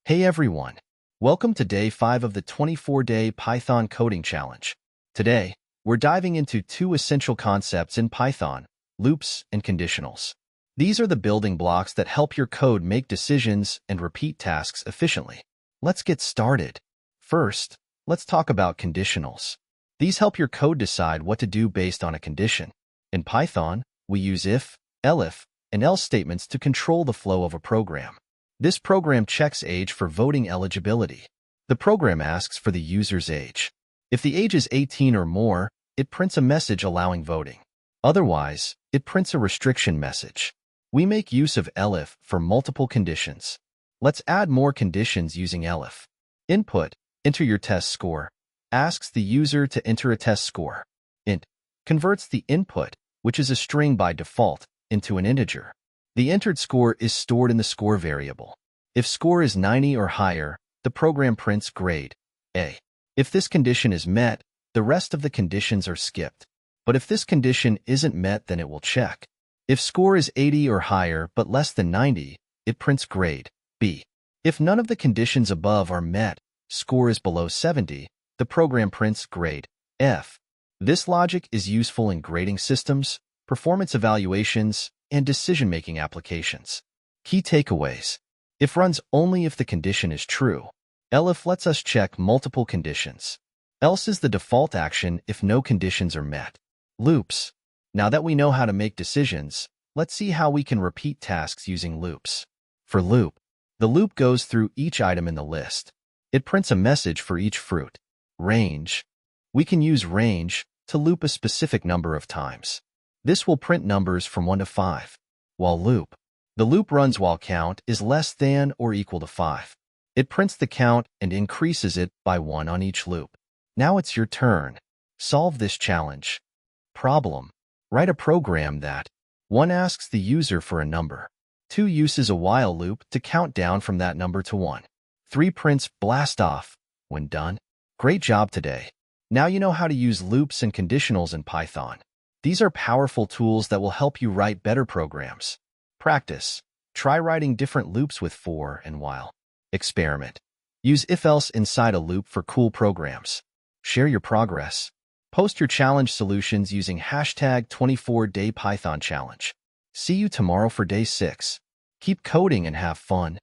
Hey everyone! Welcome to day 5 of the 24-day Python coding challenge. Today, we're diving into two essential concepts in Python, loops and conditionals. These are the building blocks that help your code make decisions and repeat tasks efficiently. Let's get started. First, let's talk about conditionals. These help your code decide what to do based on a condition. In Python, we use if, elif, and else statements to control the flow of a program. This program checks age for voting eligibility. The program asks for the user's age. If the age is 18 or more, it prints a message allowing voting. Otherwise, it prints a restriction message. We make use of elif for multiple conditions. Let's add more conditions using elif. Input, enter your test score, asks the user to enter a test score. Int, converts the input, which is a string by default, into an integer. The entered score is stored in the score variable. If score is 90 or higher, the program prints grade A. If this condition is met, the rest of the conditions are skipped. But if this condition isn't met, then it will check. If score is 80 or higher but less than 90, it prints grade B. If none of the conditions above are met, score is below 70, the program prints grade F. This logic is useful in grading systems, performance evaluations, and decision-making applications. Key takeaways. If runs only if the condition is true. Elif lets us check multiple conditions. Else is the default action if no conditions are met. Loops. Now that we know how to make decisions, let's see how we can repeat tasks using loops. For loop, the loop goes through each item in the list. It prints a message for each fruit. Range. We can use range to loop a specific number of times. This will print numbers from 1 to 5. While loop, the loop runs while count is less than or equal to 5. It prints the count and increases it by 1 on each loop. Now it's your turn. Solve this challenge. Problem. Write a program that 1 asks the user for a number. 2 uses a while loop to count down from that number to 1. 3 prints blast off when done. Great job today. Now you know how to use loops and conditionals in Python. These are powerful tools that will help you write better programs. Practice. Try writing different loops with for and while. Experiment. Use if-else inside a loop for cool programs. Share your progress. Post your challenge solutions using hashtag 24-day Python challenge. See you tomorrow for day 6. Keep coding and have fun.